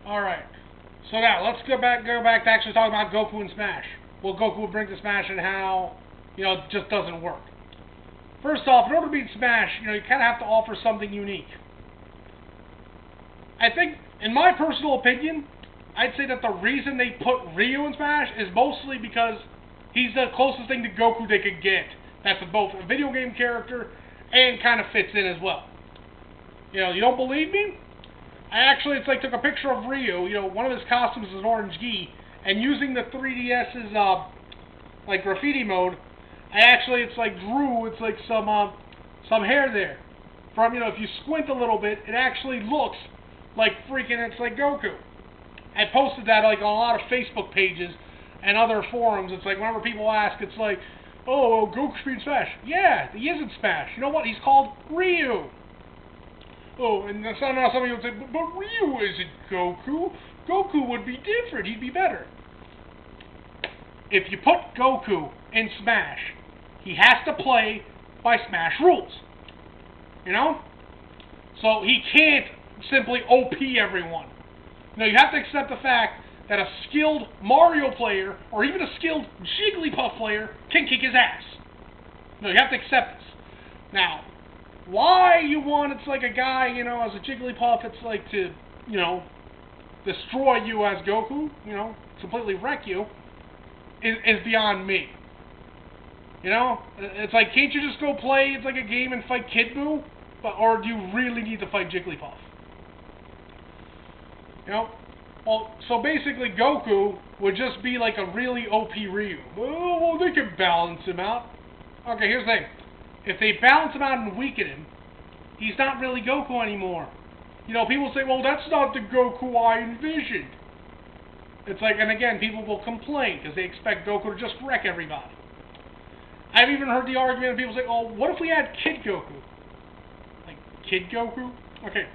Alright. So now, let's go back to actually talking about Goku and Smash. What Goku would bring to Smash and how, it just doesn't work. First off, in order to beat Smash, you kind of have to offer something unique. I think, in my personal opinion, I'd say that the reason they put Ryu in Smash is mostly because he's the closest thing to Goku they could get. That's both a video game character and kind of fits in as well. You don't believe me? I actually, took a picture of Ryu. One of his costumes is an orange gi, and using the 3DS's graffiti mode, I actually drew some hair there. From if you squint a little bit, it actually looks like it's like Goku. I posted that on a lot of Facebook pages and other forums. It's whenever people ask, it's oh, Goku should be in Smash. Yeah, he is in Smash. You know what? He's called Ryu. Oh, and now some people say, but Ryu isn't Goku. Goku would be different. He'd be better. If you put Goku in Smash, he has to play by Smash rules. So he can't simply OP everyone. You have to accept the fact that a skilled Mario player, or even a skilled Jigglypuff player, can kick his ass. You have to accept this. Now, why you want a guy, as a Jigglypuff, it's to, destroy you as Goku, completely wreck you, is beyond me. It's can't you just go play, a game and fight Kid Buu? Or do you really need to fight Jigglypuff? Well, so basically Goku would just be a really OP Ryu. Oh, well, they can balance him out. Okay, here's the thing. If they balance him out and weaken him, he's not really Goku anymore. People say, well, that's not the Goku I envisioned. And again, people will complain because they expect Goku to just wreck everybody. I've even heard the argument of people say, oh, what if we had Kid Goku? Kid Goku? Okay.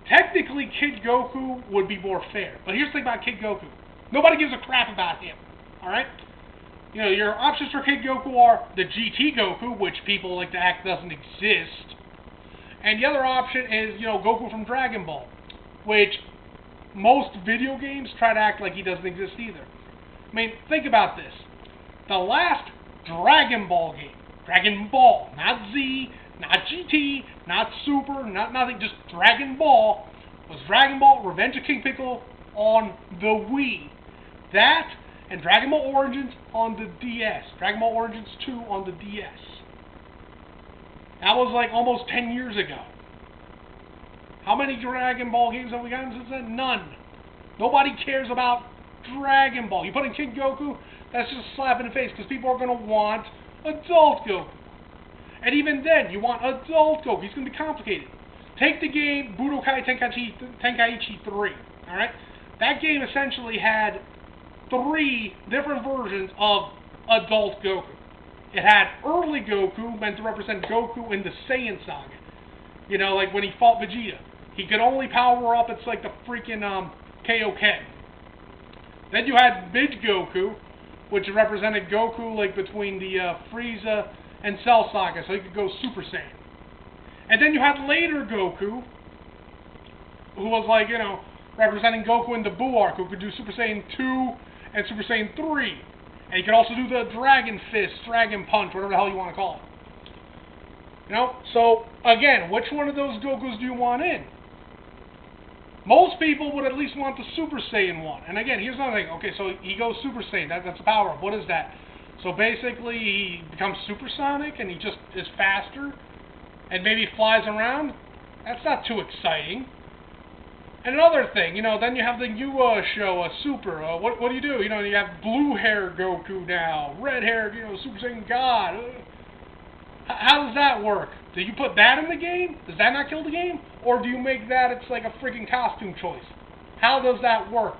Technically, Kid Goku would be more fair. But here's the thing about Kid Goku. Nobody gives a crap about him. Alright? Your options for Kid Goku are the GT Goku, which people like to act doesn't exist. And the other option is, Goku from Dragon Ball, which most video games try to act like he doesn't exist either. I mean, think about this. The last Dragon Ball game, Dragon Ball, not Z, not GT, not Super, not nothing, just Dragon Ball, was Dragon Ball Revenge of King Piccolo on the Wii. That and Dragon Ball Origins on the DS. Dragon Ball Origins 2 on the DS. That was almost 10 years ago. How many Dragon Ball games have we gotten since then? None. Nobody cares about Dragon Ball. You put in Kid Goku, that's just a slap in the face because people are going to want adult Goku. And even then, you want adult Goku. He's going to be complicated. Take the game Budokai Tenkaichi 3. Alright? That game essentially had 3 different versions of adult Goku. It had early Goku, meant to represent Goku in the Saiyan Saga. When he fought Vegeta. He could only power up, it's the freaking KOK. Then you had mid Goku, which represented Goku between the Frieza and Cell Saga, so he could go Super Saiyan. And then you had later Goku, who was representing Goku in the Buu arc, who could do Super Saiyan 2 and Super Saiyan 3. And he could also do the Dragon Fist, Dragon Punch, whatever the hell you want to call it. So, again, which one of those Gokus do you want in? Most people would at least want the Super Saiyan one. And again, here's another thing. Okay, so he goes Super Saiyan. That's a power-up. What is that? So basically, he becomes supersonic, and he just is faster, and maybe flies around. That's not too exciting. And another thing, then you have the new show, Super. What do? You have blue hair Goku now, red hair, Super Saiyan God. How does that work? Do you put that in the game? Does that not kill the game? Or do you make that it's a freaking costume choice? How does that work?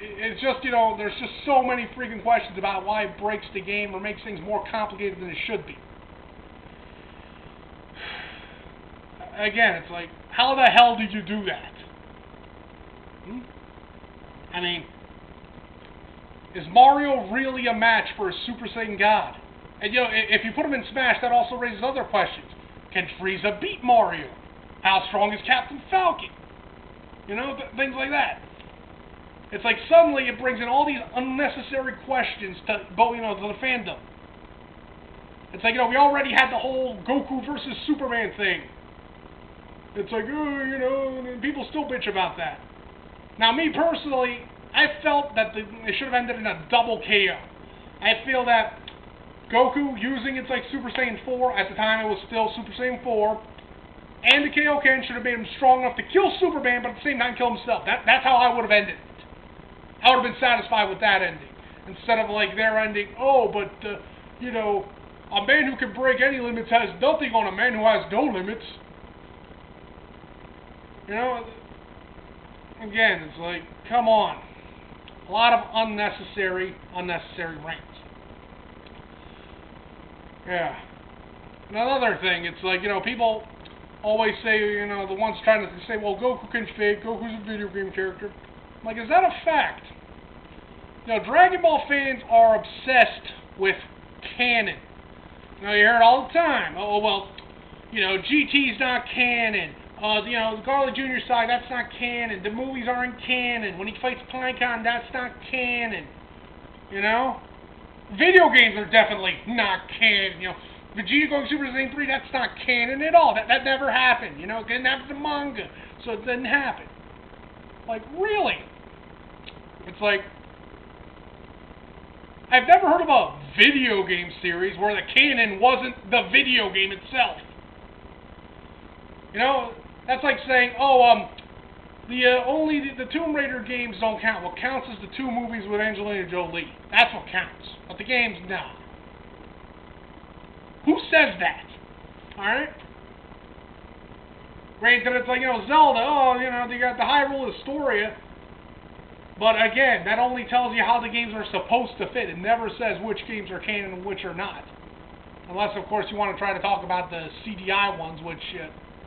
It's just, there's just so many freaking questions about why it breaks the game or makes things more complicated than it should be. Again, it's how the hell did you do that? I mean, is Mario really a match for a Super Saiyan God? And if you put him in Smash, that also raises other questions. Can Frieza beat Mario? How strong is Captain Falcon? You know, things like that. It's like suddenly it brings in all these unnecessary questions to, to the fandom. It's like, we already had the whole Goku versus Superman thing. It's like, and people still bitch about that. Now, me personally, I felt that it should have ended in a double KO. I feel that Goku using its like Super Saiyan 4, at the time it was still Super Saiyan 4, and the Kaioken should have made him strong enough to kill Superman, but at the same time kill himself. That's how I would have ended it. I would have been satisfied with that ending. Instead of like their ending, a man who can break any limits has nothing on a man who has no limits. Again, it's like, come on. A lot of unnecessary rants. Yeah. Another thing, it's like, people always say, the ones trying to say, well, Goku can fake, Goku's a video game character. I'm like, is that a fact? Dragon Ball fans are obsessed with canon. You hear it all the time. Oh, well, GT's not canon. The Garlic Jr. side, that's not canon. The movies aren't canon. When he fights Pinecon, that's not canon. Video games are definitely not canon. Vegeta going Super Saiyan 3, that's not canon at all. That never happened. It didn't happen in the manga, so it didn't happen. Like, really? It's like, I've never heard of a video game series where the canon wasn't the video game itself. That's like saying, only the Tomb Raider games don't count. What counts is the 2 movies with Angelina Jolie. That's what counts. But the games, nah. Who says that? Alright? Granted, it's like, Zelda, they got the Hyrule Historia. But again, that only tells you how the games are supposed to fit. It never says which games are canon and which are not. Unless, of course, you want to try to talk about the CDI ones, which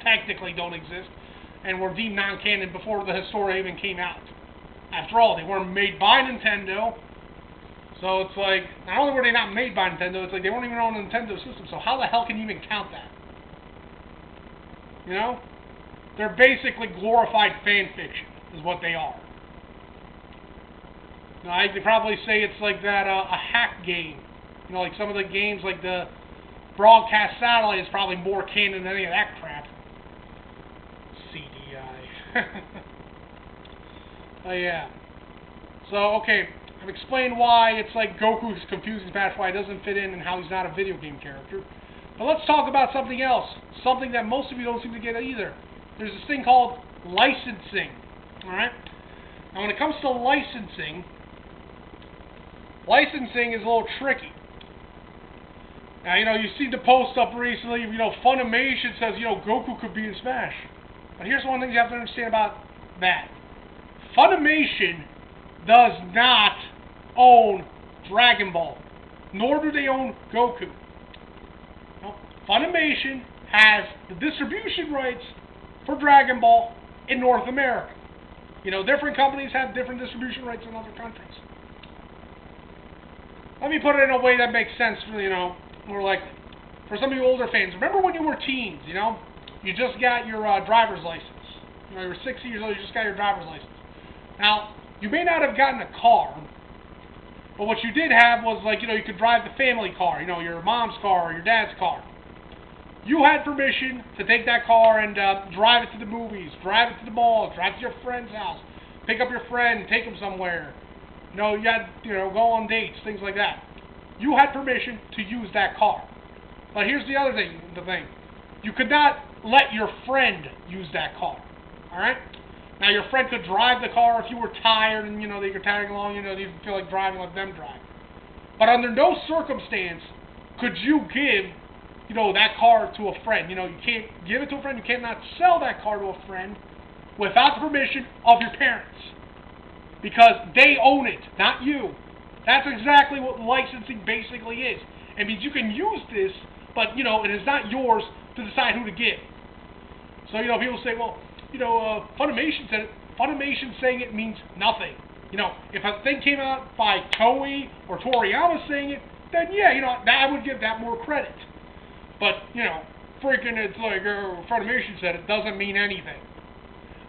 technically don't exist, and were deemed non-canon before the Historia even came out. After all, they weren't made by Nintendo. So it's like, not only were they not made by Nintendo, it's like they weren't even on a Nintendo system, so how the hell can you even count that? They're basically glorified fan fiction, is what they are. I could probably say it's like that, a hack game. Like some of the games, like the Broadcast Satellite is probably more canon than any of that crap. CDI. Oh, yeah. So, okay, I've explained why it's like Goku's confusing patch, why it doesn't fit in, and how he's not a video game character. But let's talk about something else. Something that most of you don't seem to get either. There's this thing called licensing. Alright? Now, when it comes to licensing is a little tricky. Now, you see the post up recently, Funimation says, Goku could be in Smash. But here's one thing you have to understand about that. Funimation does not own Dragon Ball, nor do they own Goku. No, Funimation has the distribution rights for Dragon Ball in North America. Different companies have different distribution rights in other countries. Let me put it in a way that makes sense, more likely. For some of you older fans, remember when you were teens, you just got your driver's license. You were 6 years old, you just got your driver's license. Now, you may not have gotten a car, but what you did have was, like, you could drive the family car, your mom's car or your dad's car. You had permission to take that car and drive it to the movies, drive it to the mall, drive to your friend's house, pick up your friend, take him somewhere. You had, go on dates, things like that. You had permission to use that car. But here's the other thing, you could not let your friend use that car. Alright? Now, your friend could drive the car if you were tired and, they could tag along, you didn't feel like driving, let them drive. But under no circumstance could you give, that car to a friend. You can't give it to a friend, you cannot sell that car to a friend without the permission of your parents. Because they own it, not you. That's exactly what licensing basically is. It means you can use this, but, it is not yours to decide who to give. So, people say, well, Funimation said it. Funimation saying it means nothing. If a thing came out by Toei or Toriyama saying it, then, yeah, I would give that more credit. But, freaking, it's like, Funimation said, it doesn't mean anything.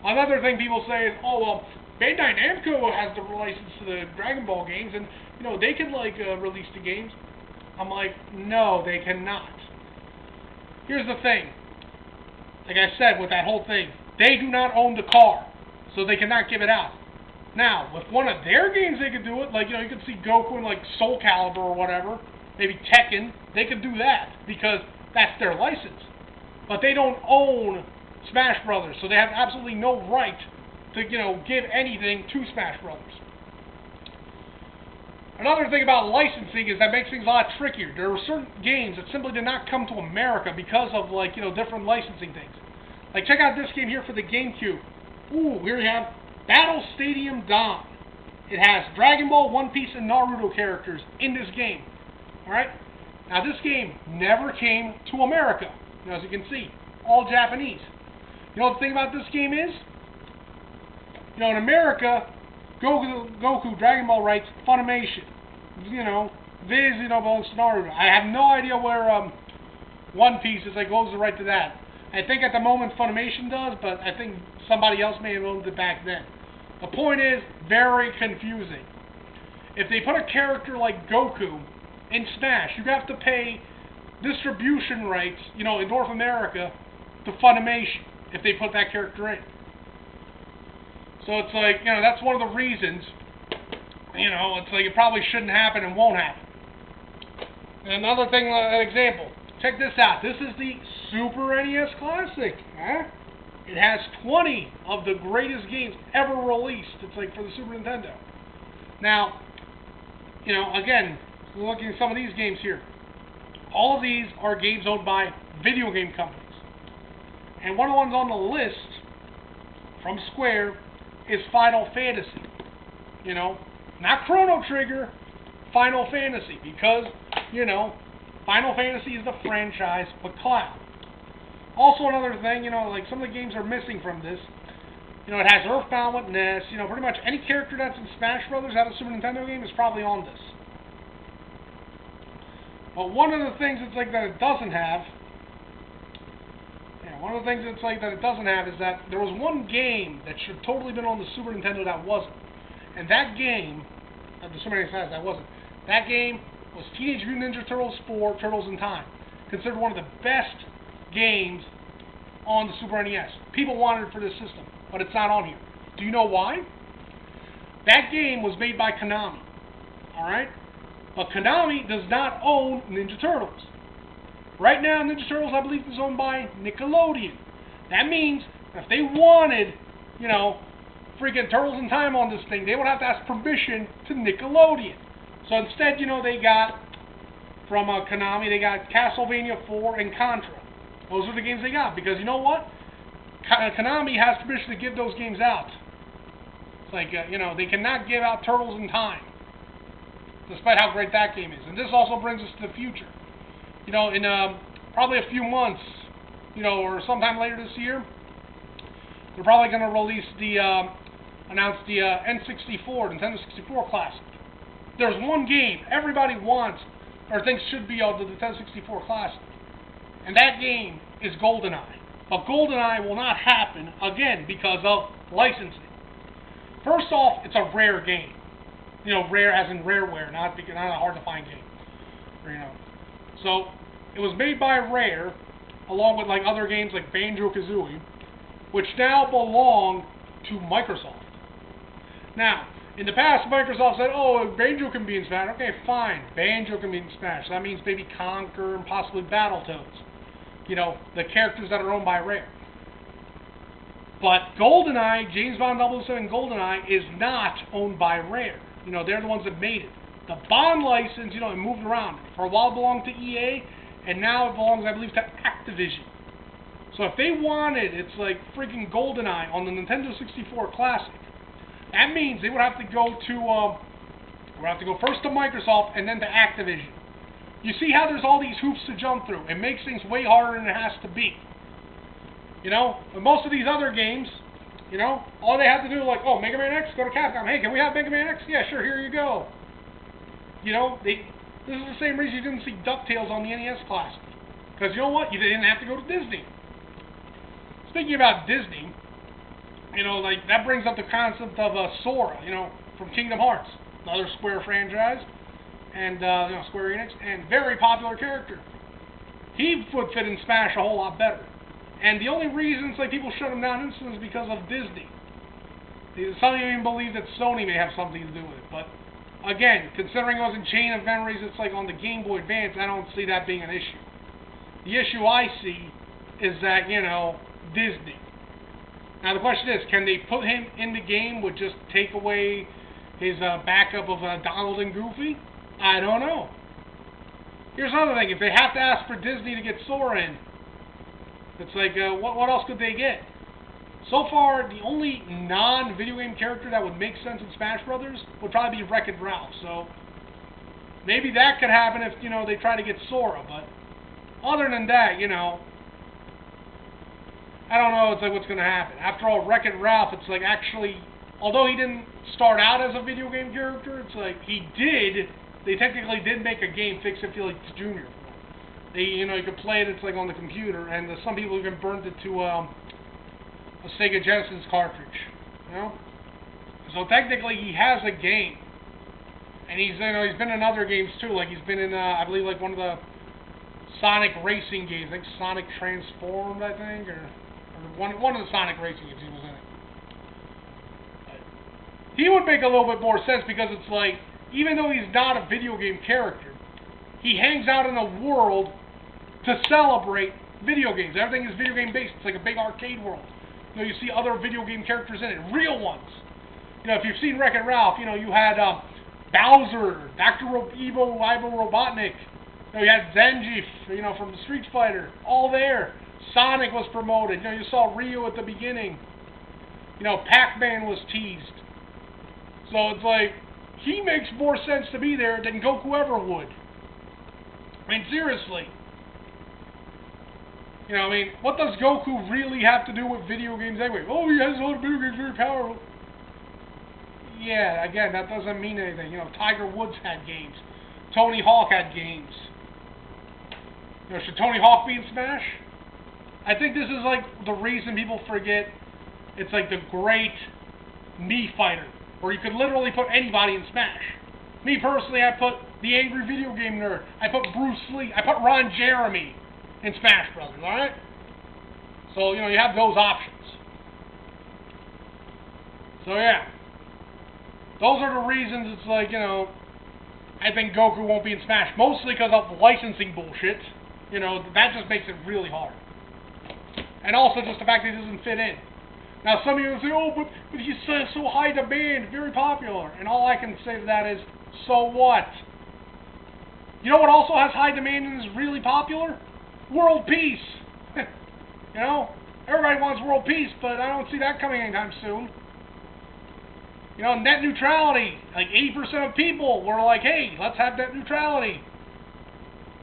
Another thing people say is, oh, well, Bandai Namco has the license to the Dragon Ball games, and, you know, they can, like, release the games. I'm like, no, they cannot. Here's the thing. Like I said, with that whole thing, they do not own the car, so they cannot give it out. Now, with one of their games, they could do it. Like, you know, you could see Goku in, like, Soul Calibur or whatever. Maybe Tekken. They could do that, because that's their license. But they don't own Smash Brothers, so they have absolutely no right to, you know, give anything to Smash Brothers. Another thing about licensing is that makes things a lot trickier. There are certain games that simply did not come to America because of, like, you know, different licensing things. Like, check out this game here for the GameCube. Ooh, here we have Battle Stadium Dawn. It has Dragon Ball, One Piece, and Naruto characters in this game. Alright? Now, this game never came to America. You know, as you can see, all Japanese. You know what the thing about this game is? You know, in America, Goku Dragon Ball rights, Funimation. You know, Viz, you know, belongs to Naruto. I have no idea where One Piece is, like, owns the right to that. I think at the moment Funimation does, but I think somebody else may have owned it back then. The point is, very confusing. If they put a character like Goku in Smash, you have to pay distribution rights, you know, in North America to Funimation if they put that character in. So it's like, you know, that's one of the reasons, you know, it's like it probably shouldn't happen and won't happen. And another thing, an example. Check this out. This is the Super NES Classic. Huh? It has 20 of the greatest games ever released. It's like for the Super Nintendo. Now, you know, again, looking at some of these games here. All of these are games owned by video game companies. And one of the ones on the list from Square is Final Fantasy. You know, not Chrono Trigger, Final Fantasy, because, you know, Final Fantasy is the franchise but cloud. Also another thing, you know, like some of the games are missing from this. You know, it has Earthbound with Ness. You know, pretty much any character that's in Smash Brothers out of a Super Nintendo game is probably on this. But one of the things it's like that it doesn't have, one of the things it's like that it doesn't have is that there was one game that should have totally been on the Super Nintendo that wasn't. And that game, the Super Nintendo that wasn't. That game was Teenage Mutant Ninja Turtles 4, Turtles in Time. Considered one of the best games on the Super NES. People wanted it for this system, but it's not on here. Do you know why? That game was made by Konami. Alright? But Konami does not own Ninja Turtles. Right now, Ninja Turtles, I believe, is owned by Nickelodeon. That means if they wanted, you know, freaking Turtles in Time on this thing, they would have to ask permission to Nickelodeon. So instead, you know, they got, from Konami, they got Castlevania 4 and Contra. Those are the games they got, because you know what? Konami has permission to give those games out. It's like, you know, they cannot give out Turtles in Time, despite how great that game is. And this also brings us to the future. You know, in probably a few months, you know, or sometime later this year, they're probably going to release the, announce the N64, Nintendo 64 Classic. There's one game everybody wants, or thinks should be on the Nintendo 64 Classic, and that game is GoldenEye. But GoldenEye will not happen, again, because of licensing. First off, it's a rare game. You know, rare as in rareware, not a hard-to-find game. You know. So, it was made by Rare, along with like other games like Banjo-Kazooie, which now belong to Microsoft. Now, in the past, Microsoft said, oh, Banjo can be in Smash. Okay, fine. Banjo can be in Smash. That means maybe Conker and possibly Battletoads. You know, the characters that are owned by Rare. But GoldenEye, James Bond 007 GoldenEye, is not owned by Rare. You know, they're the ones that made it. The Bond license, you know, it moved around. For a while it belonged to EA, and now it belongs, I believe, to Activision. So if they wanted, it's like freaking GoldenEye on the Nintendo 64 Classic, that means they would have to go first to Microsoft and then to Activision. You see how there's all these hoops to jump through. It makes things way harder than it has to be. You know, with most of these other games, you know, all they have to do is like, oh, Mega Man X, go to Capcom. Hey, can we have Mega Man X? Yeah, sure, here you go. You know, this is the same reason you didn't see DuckTales on the NES Classic. Because Because you know what? You didn't have to go to Disney. Speaking about Disney, like, that brings up the concept of Sora, from Kingdom Hearts, another Square franchise, and, Square Enix, and very popular character. He would fit in Smash a whole lot better. And the only reasons, like, people shut him down instantly is because of Disney. Some even believe that Sony may have something to do with it, but, again, considering it was in Chain of Memories, it's like on the Game Boy Advance, I don't see that being an issue. The issue I see is that, Disney. Now the question is, can they put him in the game with just take away his backup of Donald and Goofy? I don't know. Here's another thing, if they have to ask for Disney to get Sora in, it's like, what else could they get? So far, the only non-video game character that would make sense in Smash Brothers would probably be Wreck-It Ralph, so maybe that could happen if, they try to get Sora, but other than that, I don't know, it's like what's going to happen. After all, Wreck-It Ralph, it's like actually, although he didn't start out as a video game character, it's like they technically did make a game, Fix It Felix Jr. You could play it, it's like on the computer, and some people even burned it to a Sega Genesis cartridge, So technically he has a game. And he's been in other games too, like he's been in, I believe, like one of the Sonic racing games, I think Sonic Transformed, I think, or one of the Sonic racing games he was in it. He would make a little bit more sense because it's like, even though he's not a video game character, he hangs out in a world to celebrate video games. Everything is video game based. It's like a big arcade world. You see other video game characters in it, real ones. If you've seen Wreck-It Ralph, you had Bowser, Dr. Ivo Robotnik. You had Zangief, from Street Fighter, all there. Sonic was promoted. You saw Ryu at the beginning. Pac-Man was teased. So it's like, he makes more sense to be there than Goku ever would. I mean, seriously. What does Goku really have to do with video games anyway? Oh, he has a lot of video games, very powerful. Yeah, again, that doesn't mean anything. Tiger Woods had games. Tony Hawk had games. Should Tony Hawk be in Smash? I think this is like the reason people forget it's like the great Mii fighter, where you could literally put anybody in Smash. Me personally, I put the angry video game nerd. I put Bruce Lee. I put Ron Jeremy in Smash Brothers, alright? So, you have those options. So, yeah. Those are the reasons it's like, I think Goku won't be in Smash. Mostly because of licensing bullshit. That just makes it really hard. And also just the fact that he doesn't fit in. Now, some of you will say, oh, but he's so high demand, very popular. And all I can say to that is, so what? You know what also has high demand and is really popular? World peace. Everybody wants world peace, but I don't see that coming anytime soon. Net neutrality. Like 80% of people were like, hey, let's have net neutrality.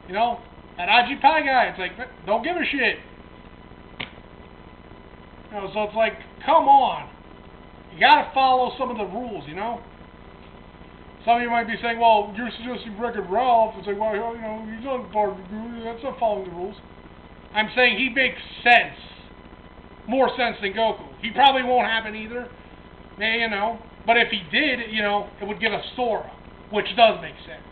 That Aji Pai guy, it's like, don't give a shit. So it's like, come on. You gotta follow some of the rules, Some of you might be saying, well, you're suggesting Wreck-It Ralph. It's like, well, he's not part of the group. That's not following the rules. I'm saying he makes sense. More sense than Goku. He probably won't happen either. But if he did, it would give us Sora, which does make sense.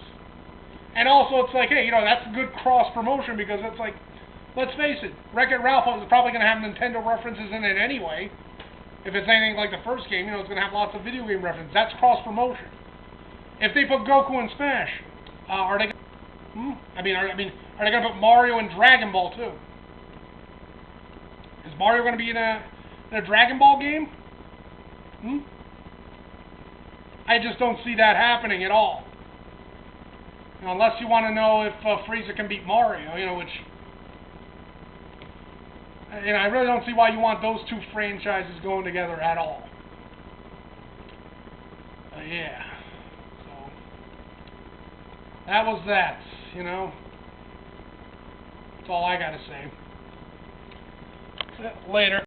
And also, it's like, hey, that's a good cross-promotion because it's like, let's face it, Wreck-It Ralph is probably going to have Nintendo references in it anyway. If it's anything like the first game, it's going to have lots of video game references. That's cross-promotion. If they put Goku in Smash, are they going to put Mario in Dragon Ball too? Is Mario going to be in a Dragon Ball game? I just don't see that happening at all. Unless you want to know if Frieza can beat Mario, which I really don't see why you want those two franchises going together at all. Yeah. So that was that. That's all I gotta say. Later.